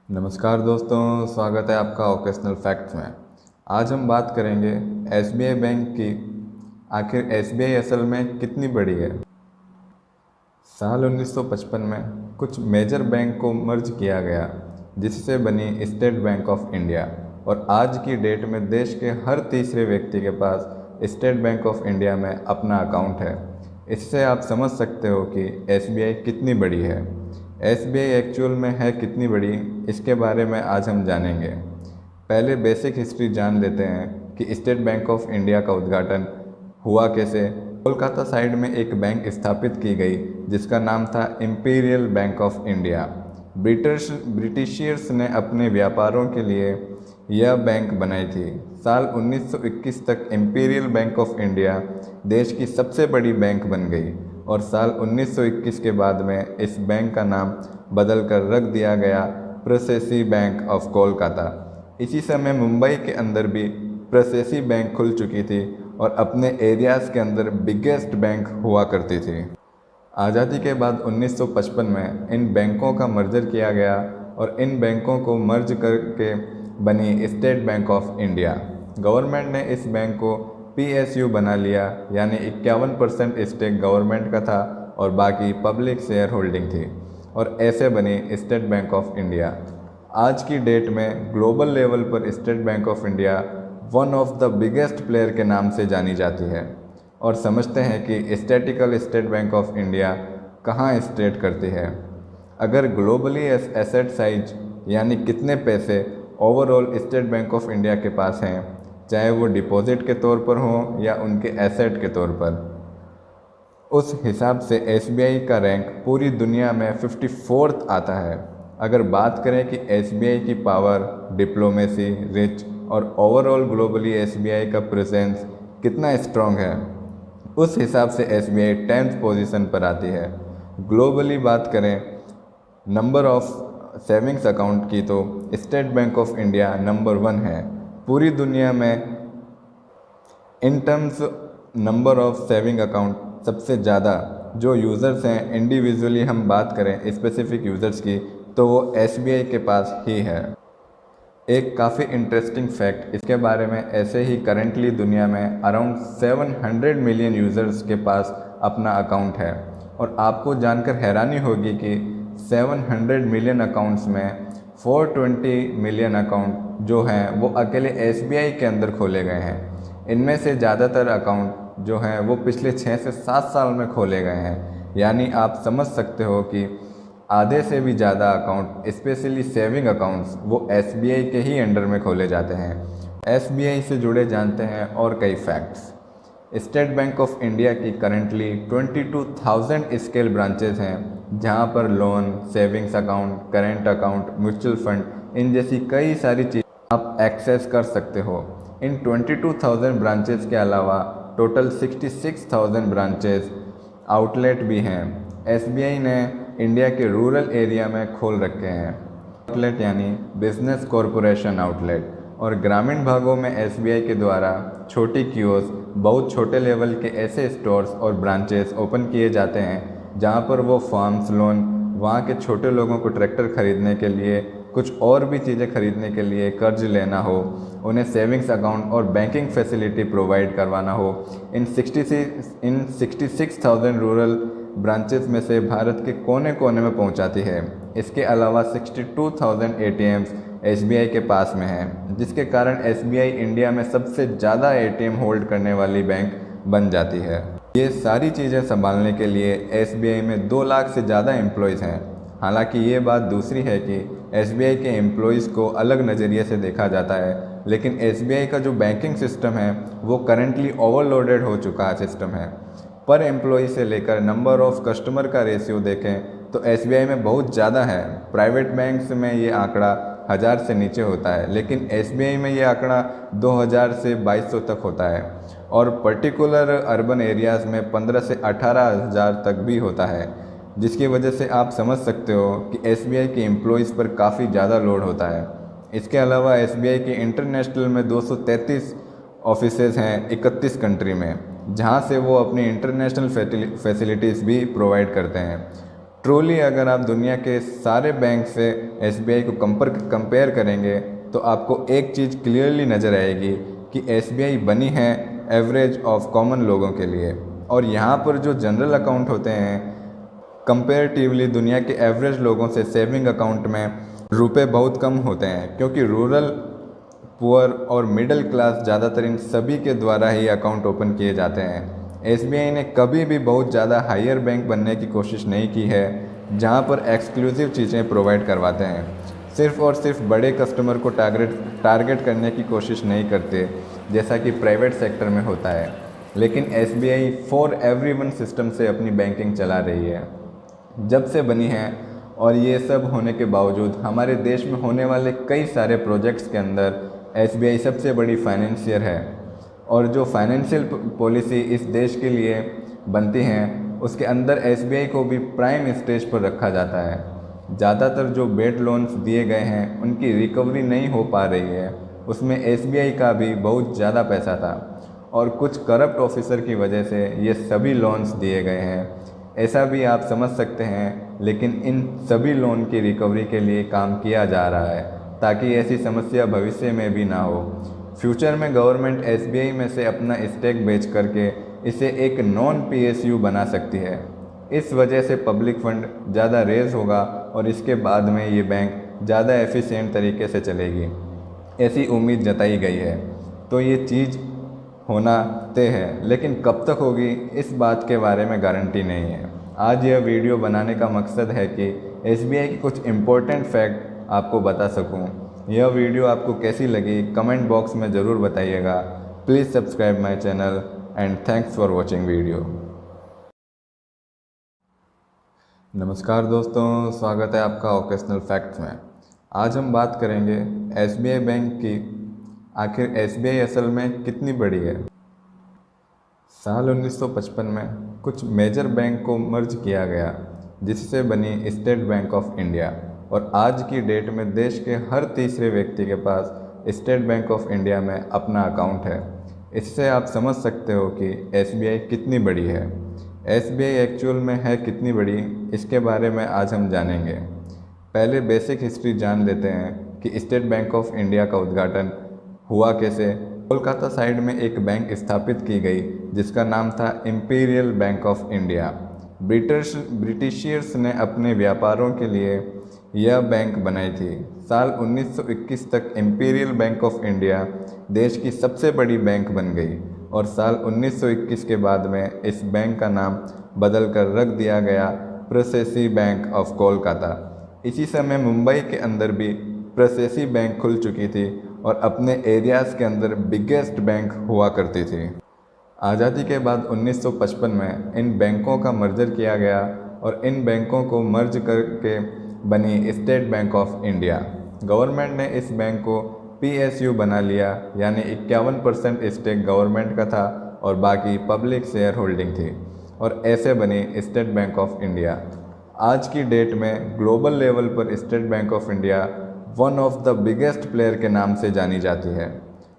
नमस्कार दोस्तों, स्वागत है आपका ओकेशनल फैक्ट्स में। आज हम बात करेंगे एसबीआई बैंक की। आखिर एसबीआई असल में कितनी बड़ी है। साल 1955 में कुछ मेजर बैंक को मर्ज किया गया, जिससे बनी स्टेट बैंक ऑफ इंडिया। और आज की डेट में देश के हर तीसरे व्यक्ति के पास स्टेट बैंक ऑफ इंडिया में अपना अकाउंट है। इससे आप समझ सकते हो कि एसबीआई कितनी बड़ी है। एसबीआई एक्चुअल में है कितनी बड़ी, इसके बारे में आज हम जानेंगे। पहले बेसिक हिस्ट्री जान लेते हैं कि स्टेट बैंक ऑफ इंडिया का उद्घाटन हुआ कैसे। कोलकाता साइड में एक बैंक स्थापित की गई जिसका नाम था इंपीरियल बैंक ऑफ इंडिया। ब्रिटिशियर्स ने अपने व्यापारों के लिए यह बैंक बनाई थी। साल 1921 तक इंपीरियल बैंक ऑफ इंडिया देश की सबसे बड़ी बैंक बन गई और साल 1921 के बाद में इस बैंक का नाम बदलकर रख दिया गया प्रोसेसी बैंक ऑफ कोलकाता। इसी समय मुंबई के अंदर भी प्रोसेसी बैंक खुल चुकी थी और अपने एरियाज़ के अंदर बिगेस्ट बैंक हुआ करती थी। आज़ादी के बाद 1955 में इन बैंकों का मर्जर किया गया और इन बैंकों को मर्ज करके बनी state Bank of India. Government ने इस बैंक को पीएसयू बना लिया, यानी 51% स्टेक गवर्नमेंट का था और बाकी पब्लिक शेयर होल्डिंग थी, और ऐसे बनी स्टेट बैंक ऑफ इंडिया। आज की डेट में ग्लोबल लेवल पर state Bank of India one of the biggest player के नाम से जानी जाती है। और समझते हैं कि statistical state Bank of India कहाँ स्टेट करती है। अगर ग्लोबली एसेट साइज यानी कितने पैसे overall state Bank of India के पास हैं, चाहे वो डिपॉजिट के तौर पर हो या उनके एसेट के तौर पर, उस हिसाब से एसबीआई का रैंक पूरी दुनिया में 54th आता है। अगर बात करें कि एसबीआई की पावर, डिप्लोमेसी, रिच और ओवरऑल ग्लोबली एसबीआई का प्रेजेंस कितना स्ट्रॉन्ग है, उस हिसाब से एसबीआई 10th पोजीशन पर आती है। ग्लोबली बात करें नंबर ऑफ सेविंग्स अकाउंट की, तो state Bank of India number 1 है पूरी दुनिया में। In terms number of saving account सबसे ज़्यादा जो यूज़र्स हैं, इंडिविजुअली हम बात करें स्पेसिफिक यूज़र्स की, तो वो एसबीआई के पास ही है। एक काफ़ी इंटरेस्टिंग फैक्ट इसके बारे में, ऐसे ही करेंटली दुनिया में अराउंड 700 मिलियन यूज़र्स के पास अपना अकाउंट है। और आपको जानकर हैरानी होगी कि 700 मिलियन अकाउंट्स में 420 मिलियन अकाउंट जो हैं वो अकेले एसबीआई के अंदर खोले गए हैं। इनमें से ज़्यादातर अकाउंट जो हैं वो पिछले 6 से 7 साल में खोले गए हैं। यानी आप समझ सकते हो कि आधे से भी ज़्यादा अकाउंट, स्पेशली सेविंग अकाउंट्स, वो एसबीआई के ही अंडर में खोले जाते हैं। एसबीआई से जुड़े जानते हैं और कई facts. State Bank of India की करंटली 22,000 स्केल ब्रांचेज हैं, जहां पर loan, savings account, current account, mutual fund, इन जैसी कई सारी चीज़ आप एक्सेस कर सकते हो। इन 22,000 ब्रांचेज के अलावा टोटल 66,000 ब्रांचेज आउटलेट भी हैं। एसबीआई ने इंडिया के रूरल एरिया में खोल रखे हैं आउटलेट, यानी बिजनेस कॉरपोरेशन आउटलेट। और ग्रामीण भागों में एसबीआई के द्वारा छोटी कियोस्क, बहुत छोटे लेवल के ऐसे स्टोर्स और ब्रांचेस ओपन किए जाते हैं जहां पर वो फार्म्स लोन, वहां के छोटे लोगों को ट्रैक्टर खरीदने के लिए, कुछ और भी चीज़ें खरीदने के लिए कर्ज लेना हो, उन्हें सेविंग्स अकाउंट और बैंकिंग फैसिलिटी प्रोवाइड करवाना हो। इन 66,000 रूरल ब्रांचेस में से भारत के कोने कोने में पहुंचाती है। इसके अलावा 62,000 एटीएम्स एसबीआई के पास में हैं, जिसके कारण एसबीआई इंडिया में सबसे ज़्यादा एटीएम होल्ड करने वाली बैंक बन जाती है। ये सारी चीज़ें संभालने के लिए एसबीआई में 2 लाख से ज़्यादा एम्प्लॉयज़ हैं। हालांकि ये बात दूसरी है कि एसबीआई के एम्प्लॉयज़ को अलग नज़रिए से देखा जाता है, लेकिन एसबीआई का जो बैंकिंग सिस्टम है वो करंटली ओवरलोडेड हो चुका सिस्टम है। पर एम्प्लॉय से लेकर नंबर ऑफ कस्टमर का रेशियो देखें तो एसबीआई में बहुत ज़्यादा है। प्राइवेट बैंक्स में ये आंकड़ा 1000 से नीचे होता है, लेकिन एसबीआई में ये आंकड़ा 2000 से 2200 तक होता है। और पर्टिकुलर अर्बन एरियाज़ में 15 से 18,000 तक भी होता है, जिसकी वजह से आप समझ सकते हो कि एसबीआई के एम्प्लॉयज़ पर काफ़ी ज़्यादा लोड होता है। इसके अलावा एसबीआई के इंटरनेशनल में 233 ऑफिसेज़ हैं 31 कंट्री में, जहां से वो अपनी इंटरनेशनल फैसिलिटीज़ भी प्रोवाइड करते हैं। ट्रूली अगर आप दुनिया के सारे बैंक से एसबीआई को कंपेयर करेंगे तो आपको एक चीज़ क्लियरली नज़र आएगी कि एसबीआई बनी है एवरेज ऑफ कॉमन लोगों के लिए। और यहाँ पर जो जनरल अकाउंट होते हैं कंपेरेटिवली दुनिया के एवरेज लोगों से सेविंग अकाउंट में रुपए बहुत कम होते हैं, क्योंकि रूरल, पुअर और मिडिल क्लास ज़्यादातर इन सभी के द्वारा ही अकाउंट ओपन किए जाते हैं। एसबीआई ने कभी भी बहुत ज़्यादा हायर बैंक बनने की कोशिश नहीं की है जहाँ पर एक्सक्लूसिव चीज़ें प्रोवाइड करवाते हैं। सिर्फ़ और सिर्फ बड़े कस्टमर को टारगेट करने की कोशिश नहीं करते जैसा कि प्राइवेट सेक्टर में होता है। लेकिन एसबीआई फॉर एवरीवन सिस्टम से अपनी बैंकिंग चला रही है जब से बनी है। और ये सब होने के बावजूद हमारे देश में होने वाले कई सारे प्रोजेक्ट्स के अंदर एसबीआई सबसे बड़ी फाइनेंसियर है। और जो फाइनेंशियल पॉलिसी इस देश के लिए बनती हैं उसके अंदर एसबीआई को भी प्राइम स्टेज पर रखा जाता है। ज़्यादातर जो बेड लोन्स दिए गए हैं उनकी रिकवरी नहीं हो पा रही है, उसमें एसबीआई का भी बहुत ज़्यादा पैसा था और कुछ करप्ट ऑफिसर की वजह से ये सभी लोन्स दिए गए हैं, ऐसा भी आप समझ सकते हैं। लेकिन इन सभी लोन की रिकवरी के लिए काम किया जा रहा है ताकि ऐसी समस्या भविष्य में भी ना हो। फ्यूचर में गवर्नमेंट एसबीआई में से अपना स्टेक बेच करके इसे एक नॉन पीएसयू बना सकती है। इस वजह से पब्लिक फंड ज़्यादा रेज होगा और इसके बाद में ये बैंक ज़्यादा एफिशिएंट तरीके से चलेगी, ऐसी उम्मीद जताई गई है। तो ये चीज़ होना तय है, लेकिन कब तक होगी इस बात के बारे में गारंटी नहीं है। आज यह वीडियो बनाने का मकसद है कि एसबीआई की कुछ इम्पोर्टेंट फैक्ट आपको बता सकूं। यह वीडियो आपको कैसी लगी कमेंट बॉक्स में ज़रूर बताइएगा। Please subscribe my channel and thanks for watching video. नमस्कार दोस्तों, स्वागत है आपका ओकेशनल फैक्ट्स में। आज हम बात करेंगे एसबीआई बैंक की। आखिर एसबीआई असल में कितनी बड़ी है। साल 1955 में कुछ मेजर बैंक को मर्ज किया गया जिससे बनी स्टेट बैंक ऑफ इंडिया, और आज की डेट में देश के हर तीसरे व्यक्ति के पास स्टेट बैंक ऑफ इंडिया में अपना अकाउंट है। इससे आप समझ सकते हो कि एसबीआई कितनी बड़ी है। एसबीआई एक्चुअल में है कितनी बड़ी, इसके बारे में आज हम जानेंगे। पहले बेसिक हिस्ट्री जान लेते हैं कि स्टेट बैंक ऑफ इंडिया का उद्घाटन हुआ कैसे। कोलकाता साइड में एक बैंक स्थापित की गई जिसका नाम था इंपीरियल बैंक ऑफ इंडिया। ब्रिटिशियर्स ने अपने व्यापारों के लिए यह बैंक बनाई थी। साल 1921 तक इंपीरियल बैंक ऑफ इंडिया देश की सबसे बड़ी बैंक बन गई और साल 1921 के बाद में इस बैंक का नाम बदल कर रख दिया गया प्रोसेसी बैंक ऑफ कोलकाता। इसी समय मुंबई के अंदर भी प्रोसेसी बैंक खुल चुकी थी और अपने एरियाज़ के अंदर बिगेस्ट बैंक हुआ करती थी। आज़ादी के बाद 1955 में इन बैंकों का मर्जर किया गया और इन बैंकों को मर्ज करके बनी state Bank of India. Government ने इस बैंक को पीएसयू बना लिया, यानी 51% स्टेक गवर्नमेंट का था और बाकी पब्लिक शेयर होल्डिंग थी, और ऐसे बनी स्टेट बैंक ऑफ इंडिया। आज की डेट में ग्लोबल लेवल पर state Bank of India one of the biggest player के नाम से जानी जाती है।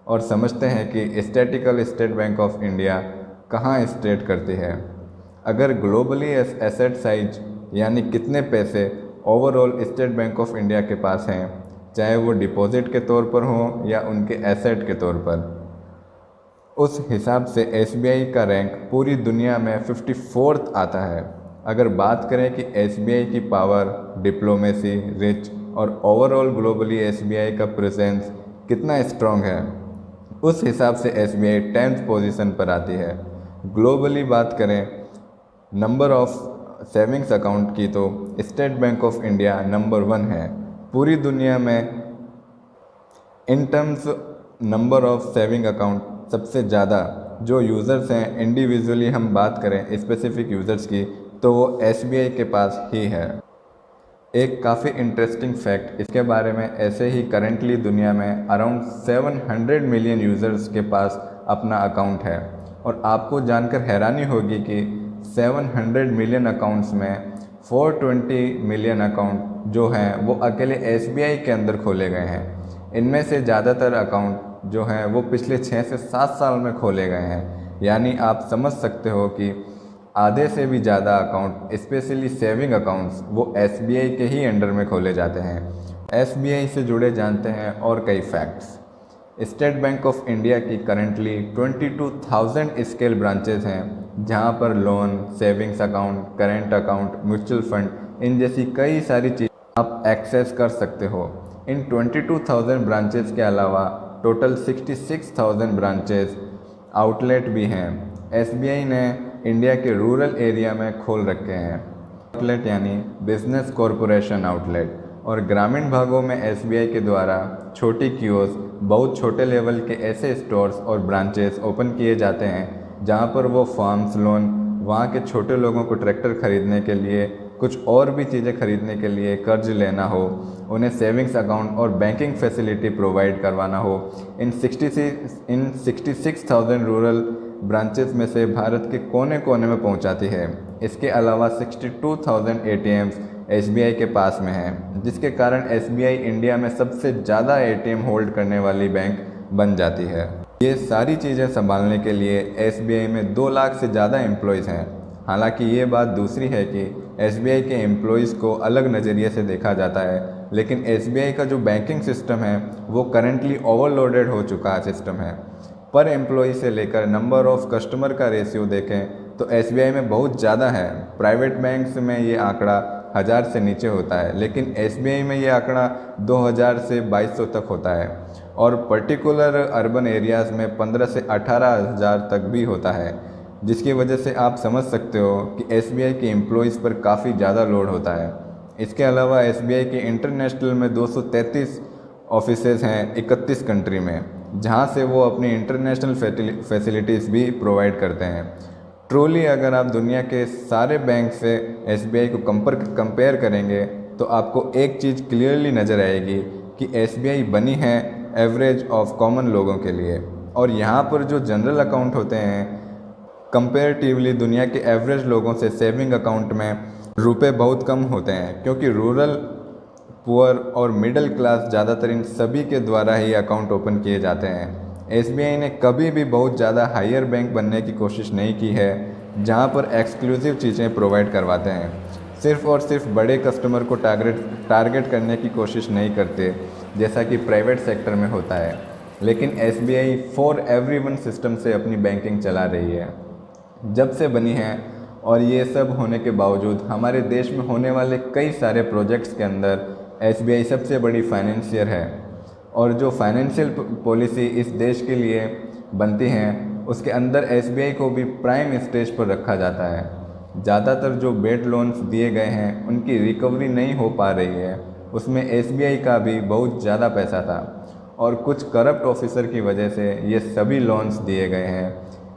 और समझते हैं कि statistical state Bank of India कहाँ स्टेट करती है। अगर ग्लोबली एसेट साइज यानी कितने पैसे overall state Bank of India के पास हैं, चाहे वो डिपॉजिट के तौर पर हो या उनके एसेट के तौर पर, उस हिसाब से एसबीआई का रैंक पूरी दुनिया में 54th आता है। अगर बात करें कि एसबीआई की पावर, डिप्लोमेसी, रिच और ओवरऑल ग्लोबली एसबीआई का प्रेजेंस कितना स्ट्रॉन्ग है, उस हिसाब से एसबीआई 10th पोजीशन पर आती है। ग्लोबली बात करें नंबर ऑफ सेविंग्स अकाउंट की तो state Bank of India number 1 है पूरी दुनिया में। In terms number of saving account सबसे ज़्यादा जो यूज़र्स हैं, इंडिविजुअली हम बात करें स्पेसिफिक यूज़र्स की, तो वो एसबीआई के पास ही है। एक काफ़ी इंटरेस्टिंग फैक्ट इसके बारे में, ऐसे ही करेंटली दुनिया में अराउंड 700 मिलियन यूज़र्स के पास अपना अकाउंट है। और आपको जानकर हैरानी होगी कि 700 मिलियन अकाउंट्स में 420 मिलियन अकाउंट जो हैं वो अकेले एसबीआई के अंदर खोले गए हैं। इनमें से ज़्यादातर अकाउंट जो हैं वो पिछले 6 से 7 साल में खोले गए हैं। यानी आप समझ सकते हो कि आधे से भी ज़्यादा अकाउंट, स्पेशली सेविंग अकाउंट्स, वो एसबीआई के ही अंडर में खोले जाते हैं। एसबीआई से जुड़े जानते हैं और कई facts. State Bank of India की करंटली 22,000 स्केल ब्रांचेस हैं, जहां पर loan, savings account, current account, mutual fund, इन जैसी कई सारी चीज़ें आप एक्सेस कर सकते हो। इन 22,000 ब्रांचेस के अलावा टोटल 66,000 ब्रांचेस आउटलेट भी हैं। एसबीआई ने इंडिया के रूरल एरिया में खोल रखे हैं। आउटलेट यानी बिजनेस कॉरपोरेशन आउटलेट, और ग्रामीण भागों में एसबीआई के द्वारा छोटी कियोस्क, बहुत छोटे लेवल के ऐसे स्टोर्स और ब्रांचेस ओपन किए जाते हैं जहां पर वो फार्म्स लोन, वहां के छोटे लोगों को ट्रैक्टर खरीदने के लिए, कुछ और भी चीज़ें खरीदने के लिए कर्ज लेना हो, उन्हें सेविंग्स अकाउंट और बैंकिंग फैसिलिटी प्रोवाइड करवाना हो। इन 66,000 रूरल ब्रांचेस में से भारत के कोने कोने में पहुंचाती है। इसके अलावा 62,000 एटीएम्स एसबीआई के पास में है, जिसके कारण एसबीआई इंडिया में सबसे ज़्यादा एटीएम होल्ड करने वाली बैंक बन जाती है। ये सारी चीज़ें संभालने के लिए एसबीआई में 2 लाख से ज़्यादा एम्प्लॉयज़ हैं। हालांकि ये बात दूसरी है कि एसबीआई के एम्प्लॉयज़ को अलग नज़रिए से देखा जाता है, लेकिन एसबीआई का जो बैंकिंग सिस्टम है वो करंटली ओवरलोडेड हो चुका सिस्टम है। पर एम्प्लॉय से लेकर नंबर ऑफ़ कस्टमर का रेशियो देखें तो एसबीआई में बहुत ज़्यादा है। प्राइवेट बैंक्स में ये आंकड़ा 1000 से नीचे होता है, लेकिन एसबीआई में ये आंकड़ा 2000 से 2200 तक होता है, और पर्टिकुलर अर्बन एरियाज़ में 15 से 18,000 तक भी होता है, जिसकी वजह से आप समझ सकते हो कि एसबीआई के एम्प्लॉयज़ पर काफ़ी ज़्यादा लोड होता है। इसके अलावा एसबीआई के इंटरनेशनल में 233 ऑफिसेज़ हैं 31 कंट्री में, जहां से वो अपनी इंटरनेशनल फैसिलिटीज़ भी प्रोवाइड करते हैं। ट्रूली अगर आप दुनिया के सारे बैंक से एसबीआई को कंपेयर करेंगे तो आपको एक चीज़ क्लियरली नज़र आएगी कि एसबीआई बनी है एवरेज ऑफ कॉमन लोगों के लिए, और यहाँ पर जो जनरल अकाउंट होते हैं कंपेरेटिवली दुनिया के एवरेज लोगों से सेविंग अकाउंट में रुपए बहुत कम होते हैं, क्योंकि रूरल, पुअर और मिडिल क्लास ज़्यादातर इन सभी के द्वारा ही अकाउंट ओपन किए जाते हैं। एसबीआई ने कभी भी बहुत ज़्यादा हायर बैंक बनने की कोशिश नहीं की है, जहां पर एक्सक्लूसिव चीज़ें प्रोवाइड करवाते हैं। सिर्फ और सिर्फ बड़े कस्टमर को टारगेट करने की कोशिश नहीं करते, जैसा कि प्राइवेट सेक्टर में होता है। लेकिन एसबीआई फॉर एवरीवन सिस्टम से अपनी बैंकिंग चला रही है जब से बनी है, और ये सब होने के बावजूद हमारे देश में होने वाले कई सारे प्रोजेक्ट्स के अंदर एसबीआई सबसे बड़ी फाइनेंशियर है। और जो फाइनेंशियल पॉलिसी इस देश के लिए बनती हैं उसके अंदर एसबीआई को भी प्राइम स्टेज पर रखा जाता है। ज़्यादातर जो बेड लोन्स दिए गए हैं उनकी रिकवरी नहीं हो पा रही है, उसमें एसबीआई का भी बहुत ज़्यादा पैसा था, और कुछ करप्ट ऑफिसर की वजह से ये सभी लोन्स दिए गए हैं,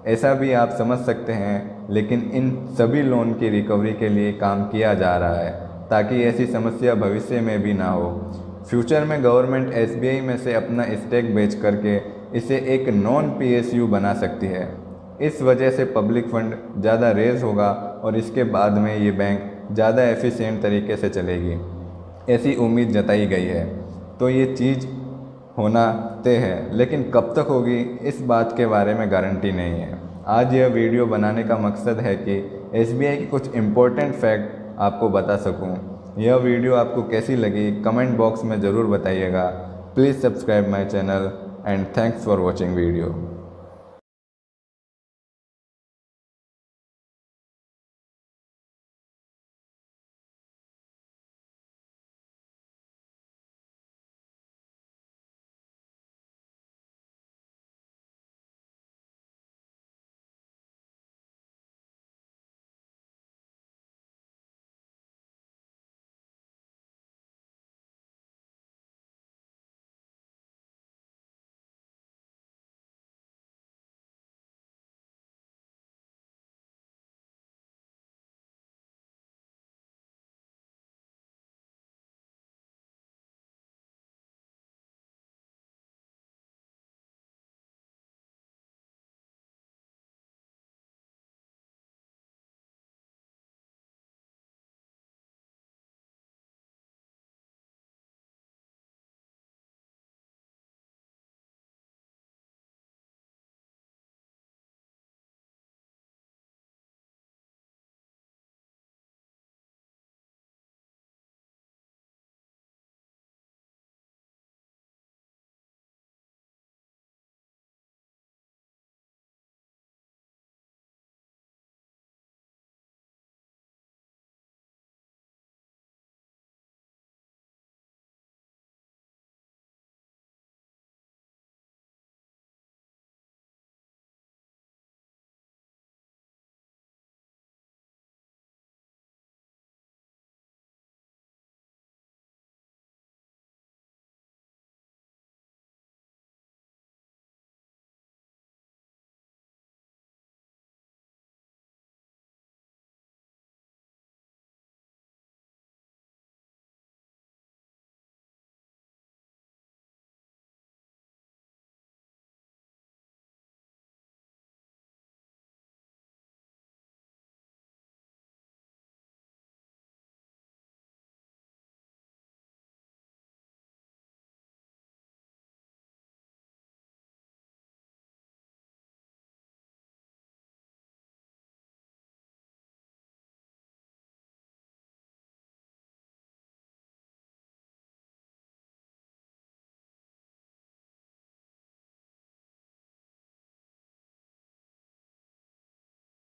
ऐसा भी आप समझ सकते हैं। लेकिन इन सभी लोन की रिकवरी के लिए काम किया जा रहा है ताकि ऐसी समस्या भविष्य में भी ना हो। फ्यूचर में गवर्नमेंट एसबीआई में से अपना स्टेक बेच करके इसे एक नॉन पीएसयू बना सकती है। इस वजह से पब्लिक फंड ज़्यादा रेज होगा और इसके बाद में ये बैंक ज़्यादा एफिशिएंट तरीके से चलेगी, ऐसी उम्मीद जताई गई है। तो ये चीज़ होना तय है, लेकिन कब तक होगी इस बात के बारे में गारंटी नहीं है। आज यह वीडियो बनाने का मकसद है कि एसबीआई के कुछ इम्पोर्टेंट फैक्ट आपको बता सकूं। यह वीडियो आपको कैसी लगी कमेंट बॉक्स में ज़रूर बताइएगा। Please subscribe my channel and thanks for watching video.